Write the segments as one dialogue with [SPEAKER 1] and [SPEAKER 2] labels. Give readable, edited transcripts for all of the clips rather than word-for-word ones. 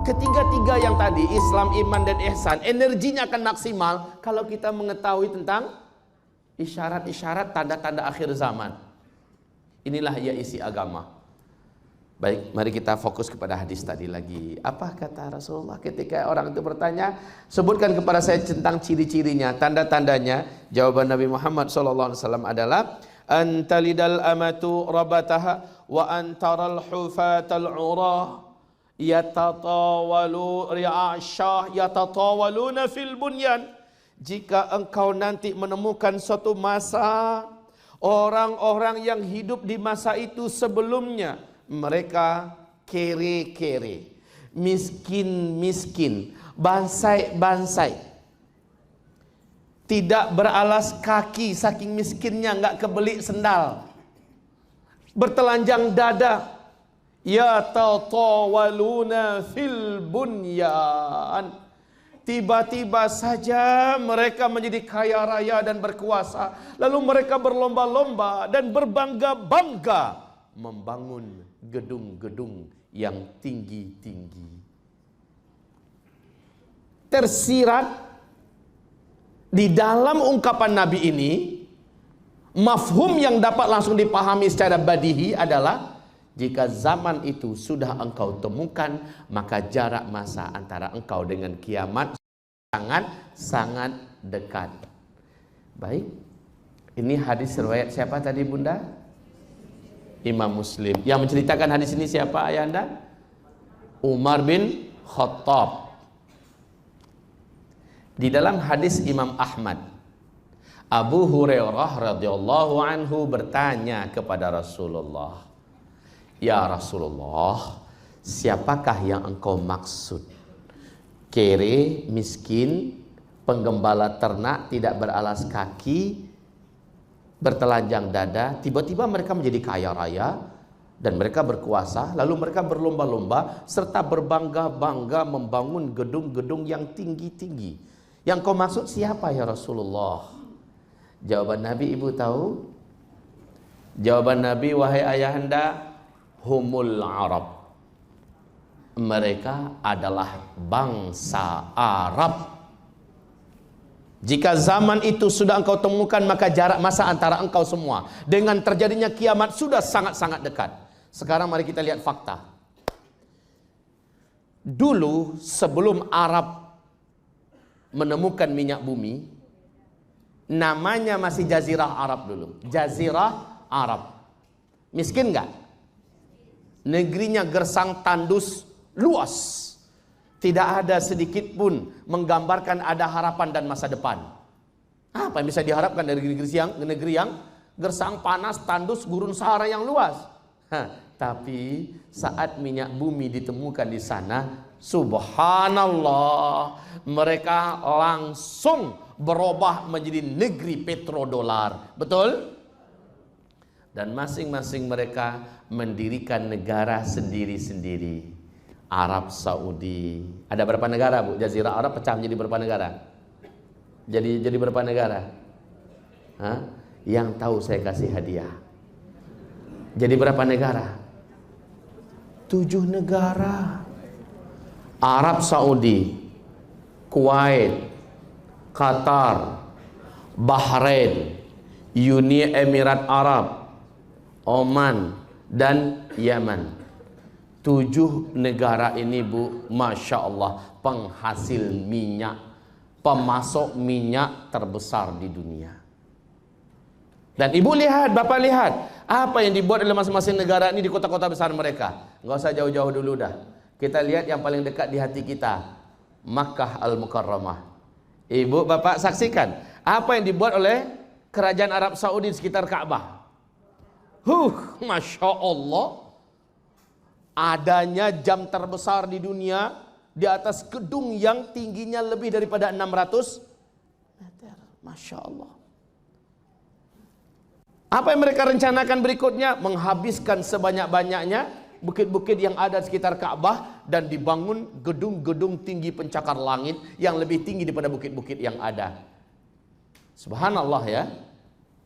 [SPEAKER 1] Ketiga-tiga yang tadi, Islam, iman, dan ihsan, energinya akan maksimal kalau kita mengetahui tentang isyarat-isyarat, tanda-tanda akhir zaman. Inilah ya isi agama. Baik, mari kita fokus kepada hadis tadi lagi. Apa kata Rasulullah ketika orang itu bertanya, sebutkan kepada saya tentang ciri-cirinya, tanda-tandanya. Jawaban Nabi Muhammad SAW adalah, antalidal amatu rabataha wa antaral hufatal urah yatatawalu ri'asyah yatatawaluna fil bunyan. Jika engkau nanti menemukan suatu masa, orang-orang yang hidup di masa itu sebelumnya, mereka kere-kere, miskin-miskin, bansai-bansai, tidak beralas kaki, saking miskinnya nggak kebelik sendal, bertelanjang dada, yatatawaluna fil bunyan. Tiba-tiba saja mereka menjadi kaya raya dan berkuasa, lalu mereka berlomba-lomba dan berbangga-bangga membangun gedung-gedung yang tinggi-tinggi. Tersirat di dalam ungkapan Nabi ini, mafhum yang dapat langsung dipahami secara badihi adalah, jika zaman itu sudah engkau temukan, maka jarak masa antara engkau dengan kiamat sangat-sangat dekat. Baik, ini hadis riwayat siapa tadi Bunda? Imam Muslim. Yang menceritakan hadis ini siapa ayah anda? Umar bin Khattab. Di dalam hadis Imam Ahmad, Abu Hurairah radhiyallahu anhu bertanya kepada Rasulullah, ya Rasulullah, siapakah yang engkau maksud? Kere, miskin, penggembala ternak, tidak beralas kaki, bertelanjang dada, tiba-tiba mereka menjadi kaya raya dan mereka berkuasa, lalu mereka berlomba-lomba serta berbangga-bangga membangun gedung-gedung yang tinggi-tinggi. Yang kau maksud siapa ya Rasulullah? Jawaban Nabi, ibu tahu? Jawaban Nabi, wahai ayahanda, humul Arab. Mereka adalah bangsa Arab. Jika zaman itu sudah engkau temukan, maka jarak masa antara engkau semua dengan terjadinya kiamat sudah sangat-sangat dekat. Sekarang mari kita lihat fakta. Dulu sebelum Arab menemukan minyak bumi, namanya masih Jazirah Arab dulu. Jazirah Arab. Miskin enggak? Negerinya gersang tandus luas. Tidak ada sedikit pun menggambarkan ada harapan dan masa depan. Apa yang bisa diharapkan dari negeri yang gersang, panas, tandus, gurun Sahara yang luas? Tapi saat minyak bumi ditemukan di sana, subhanallah, mereka langsung berubah menjadi negeri petrodolar. Betul? Dan masing-masing mereka mendirikan negara sendiri-sendiri. Arab Saudi. Ada berapa negara, Bu? Jazirah Arab pecah menjadi berapa negara? Jadi berapa negara? Hah? Yang tahu saya kasih hadiah. Jadi berapa negara? 7 negara. Arab Saudi, Kuwait, Qatar, Bahrain, Uni Emirat Arab, Oman, dan Yaman. 7 negara ini, Bu, Masya Allah, penghasil minyak, pemasok minyak terbesar di dunia. Dan ibu lihat, bapak lihat, apa yang dibuat oleh masing-masing negara ini di kota-kota besar mereka. Nggak usah jauh-jauh dulu dah. Kita lihat yang paling dekat di hati kita, Makkah Al-Mukarramah. Ibu, bapak saksikan, apa yang dibuat oleh kerajaan Arab Saudi di sekitar Ka'bah. Masya Allah. Adanya jam terbesar di dunia di atas gedung yang tingginya lebih daripada 600 meter. Masya Allah. Apa yang mereka rencanakan berikutnya? Menghabiskan sebanyak-banyaknya bukit-bukit yang ada di sekitar Ka'bah dan dibangun gedung-gedung tinggi pencakar langit yang lebih tinggi daripada bukit-bukit yang ada. Subhanallah ya.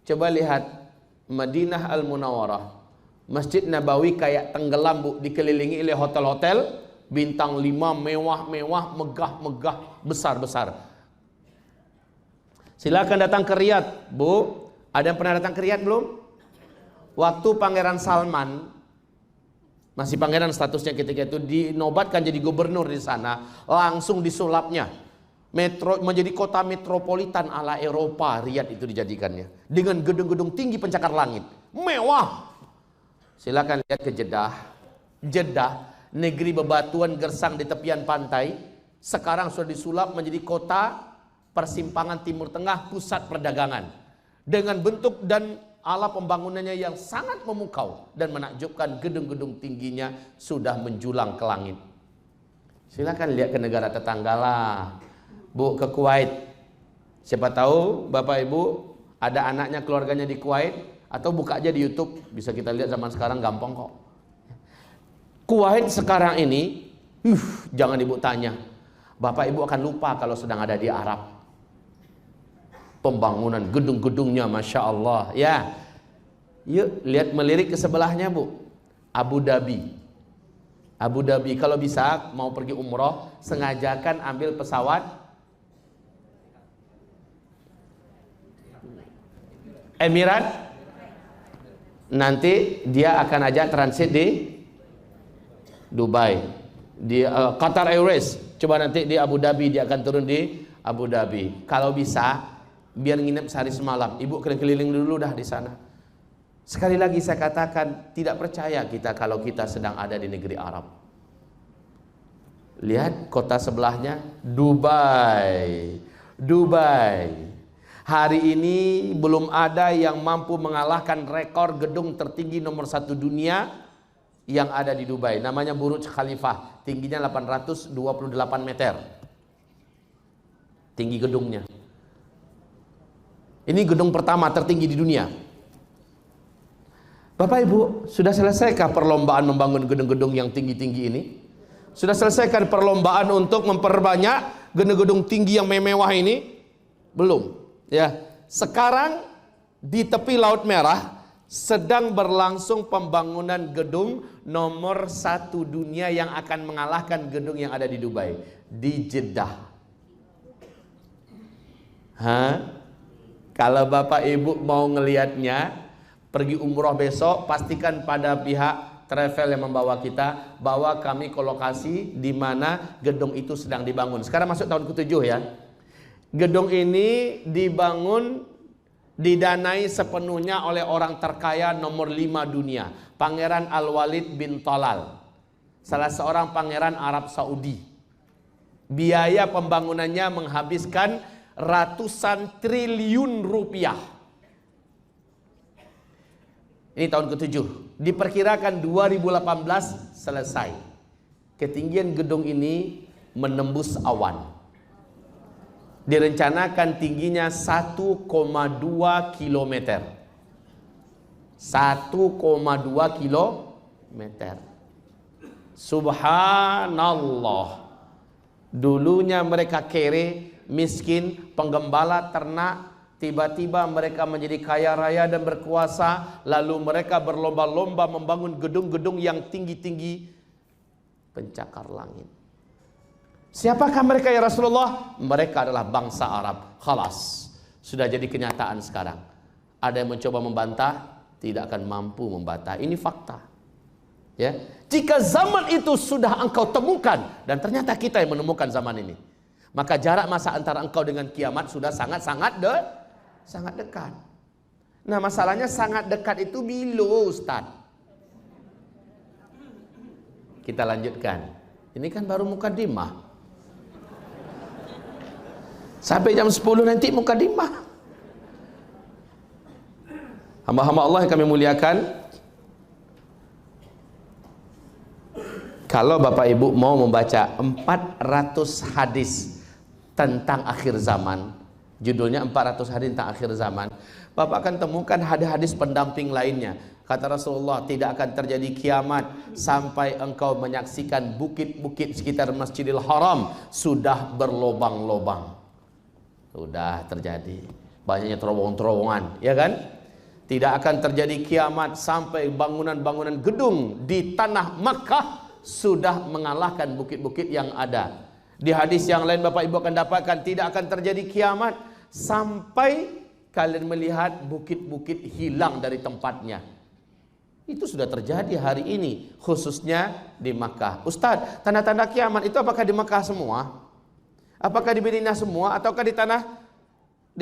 [SPEAKER 1] Coba lihat Madinah Al-Munawwarah, Masjid Nabawi kayak tenggelam, Bu, dikelilingi oleh hotel-hotel bintang 5, mewah-mewah, megah-megah, besar-besar. Silakan datang ke Riyadh, Bu. Ada yang pernah datang ke Riyadh belum? Waktu Pangeran Salman, masih pangeran statusnya ketika itu, dinobatkan jadi gubernur di sana, langsung disulapnya. Menjadi kota metropolitan ala Eropa, Riyadh itu dijadikannya. Dengan gedung-gedung tinggi pencakar langit. Mewah. Silakan lihat ke Jeddah. Jeddah, negeri bebatuan gersang di tepian pantai, sekarang sudah disulap menjadi kota persimpangan Timur Tengah, pusat perdagangan. Dengan bentuk dan ala pembangunannya yang sangat memukau dan menakjubkan, gedung-gedung tingginya sudah menjulang ke langit. Silakan lihat ke negara tetangga lah, Bu, ke Kuwait. Siapa tahu Bapak Ibu ada anaknya, keluarganya di Kuwait, atau buka aja di YouTube, bisa kita lihat zaman sekarang gampang kok. Kuwait sekarang ini, jangan Ibu tanya, Bapak Ibu akan lupa kalau sedang ada di Arab. Pembangunan gedung-gedungnya Masya Allah ya. Yuk lihat melirik ke sebelahnya, Bu. Abu Dhabi. Abu Dhabi, kalau bisa mau pergi umroh, sengajakan ambil pesawat Emirat. Nanti dia akan ajak transit di Dubai, di Qatar Airways. Coba nanti di Abu Dhabi, dia akan turun di Abu Dhabi. Kalau bisa biar nginep sehari semalam, Ibu keliling dulu dah di sana. Sekali lagi saya katakan, tidak percaya kita kalau kita sedang ada di negeri Arab. Lihat kota sebelahnya, Dubai. Dubai. Hari ini belum ada yang mampu mengalahkan rekor gedung tertinggi nomor 1 dunia yang ada di Dubai. Namanya Burj Khalifah. Tingginya 828 meter. Tinggi gedungnya. Ini gedung pertama tertinggi di dunia. Bapak Ibu, sudah selesaikah perlombaan membangun gedung-gedung yang tinggi-tinggi ini? Sudah selesaikah perlombaan untuk memperbanyak gedung-gedung tinggi yang mewah ini? Belum. Ya, sekarang di tepi Laut Merah sedang berlangsung pembangunan gedung nomor 1 dunia yang akan mengalahkan gedung yang ada di Dubai, di Jeddah. Kalau Bapak Ibu mau ngelihatnya, pergi umroh besok, pastikan pada pihak travel yang membawa kita, bawa kami ke lokasi di mana gedung itu sedang dibangun. Sekarang masuk tahun ke-7 ya. Gedung ini dibangun, didanai sepenuhnya oleh orang terkaya nomor 5 dunia, Pangeran Al-Walid bin Talal, salah seorang pangeran Arab Saudi. Biaya pembangunannya menghabiskan ratusan triliun rupiah. Ini tahun ke-7. Diperkirakan 2018 selesai. Ketinggian gedung ini menembus awan. Direncanakan tingginya 1,2 kilometer. 1,2 kilometer. Subhanallah. Dulunya mereka kere, miskin, penggembala ternak, tiba-tiba mereka menjadi kaya raya dan berkuasa, lalu mereka berlomba-lomba membangun gedung-gedung yang tinggi-tinggi pencakar langit. Siapakah mereka ya Rasulullah? Mereka adalah bangsa Arab. Khalas, sudah jadi kenyataan sekarang. Ada yang mencoba membantah, tidak akan mampu membantah. Ini fakta. Ya, jika zaman itu sudah engkau temukan, dan ternyata kita yang menemukan zaman ini, maka jarak masa antara engkau dengan kiamat sudah sangat-sangat dekat. Nah, masalahnya sangat dekat itu bila, Ustaz? Kita lanjutkan. Ini kan baru mukadimah. Sampai jam 10 nanti mukadimah. Hamba-hamba Allah yang kami muliakan, kalau Bapak Ibu mau membaca 400 hadis tentang akhir zaman, judulnya 400 hadis tentang akhir zaman, Bapak akan temukan hadis-hadis pendamping lainnya. Kata Rasulullah, tidak akan terjadi kiamat sampai engkau menyaksikan bukit-bukit sekitar Masjidil Haram sudah berlobang-lobang. Sudah terjadi banyaknya terowongan-terowongan, ya kan? Tidak akan terjadi kiamat sampai bangunan-bangunan gedung di tanah Makkah sudah mengalahkan bukit-bukit yang ada. Di hadis yang lain Bapak Ibu akan dapatkan tidak akan terjadi kiamat sampai kalian melihat bukit-bukit hilang dari tempatnya. Itu sudah terjadi hari ini, khususnya di Makkah. Ustadz, tanda-tanda kiamat itu apakah di Makkah semua? Apakah di Madinah semua? Ataukah di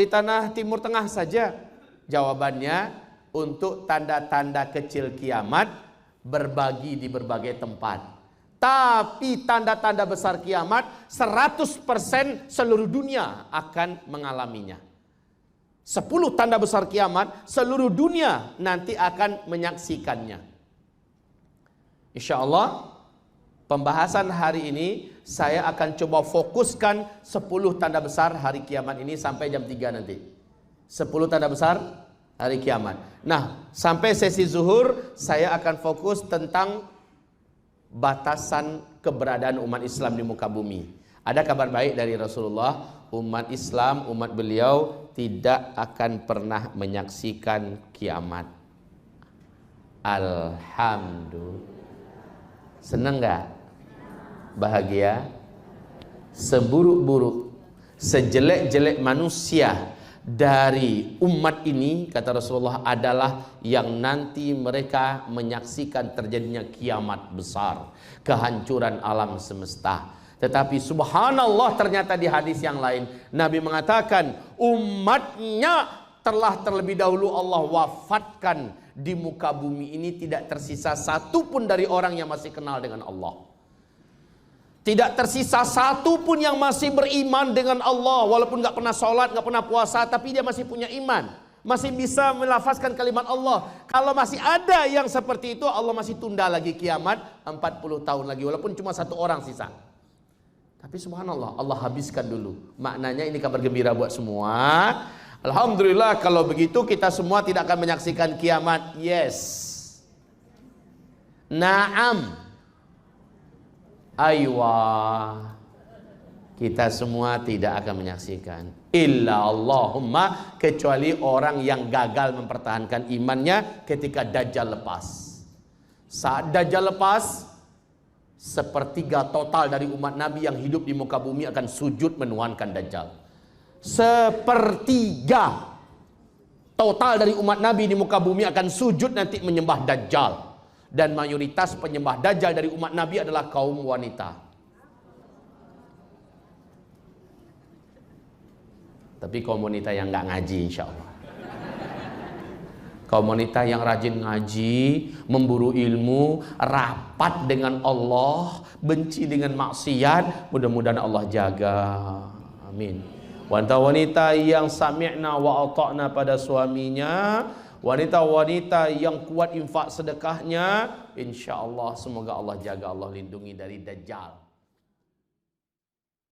[SPEAKER 1] tanah Timur Tengah saja? Jawabannya, untuk tanda-tanda kecil kiamat berbagi di berbagai tempat. Tapi tanda-tanda besar kiamat 100% seluruh dunia akan mengalaminya. 10 tanda besar kiamat seluruh dunia nanti akan menyaksikannya. Insya Allah pembahasan hari ini saya akan coba fokuskan 10 tanda besar hari kiamat ini sampai jam 3 nanti. 10 tanda besar hari kiamat. Nah, sampai sesi zuhur saya akan fokus tentang batasan keberadaan umat Islam di muka bumi. Ada kabar baik dari Rasulullah, umat Islam, umat beliau tidak akan pernah menyaksikan kiamat. Alhamdulillah. Senang gak? Bahagia? Seburuk-buruk, sejelek-jelek manusia dari umat ini, kata Rasulullah, adalah yang nanti mereka menyaksikan terjadinya kiamat besar, kehancuran alam semesta. Tetapi subhanallah, ternyata di hadis yang lain Nabi mengatakan umatnya telah terlebih dahulu Allah wafatkan di muka bumi ini, tidak tersisa satu pun dari orang yang masih kenal dengan Allah. Tidak tersisa satu pun yang masih beriman dengan Allah, walaupun gak pernah sholat, gak pernah puasa, tapi dia masih punya iman, masih bisa melafazkan kalimat Allah. Kalau masih ada yang seperti itu, Allah masih tunda lagi kiamat 40 tahun lagi, walaupun cuma satu orang sisa. Tapi subhanallah, Allah habiskan dulu. Maknanya ini kabar gembira buat semua. Alhamdulillah, kalau begitu kita semua tidak akan menyaksikan kiamat. Yes. Naam. Aywa, kita semua tidak akan menyaksikan. Illa Allahumma, kecuali orang yang gagal mempertahankan imannya ketika Dajjal lepas. Saat Dajjal lepas, sepertiga total dari umat Nabi yang hidup di muka bumi akan sujud menuhankan Dajjal. Sepertiga total dari umat Nabi di muka bumi akan sujud nanti menyembah Dajjal. Dan mayoritas penyembah Dajjal dari umat Nabi adalah kaum wanita. Tapi kaum wanita yang nggak ngaji, insya Allah. Kaum wanita yang rajin ngaji, memburu ilmu, rapat dengan Allah, benci dengan maksiat, mudah-mudahan Allah jaga. Amin. Wanita-wanita yang sami'na wa ata'na pada suaminya, wanita-wanita yang kuat infak sedekahnya, insya Allah semoga Allah jaga, Allah lindungi dari Dajjal.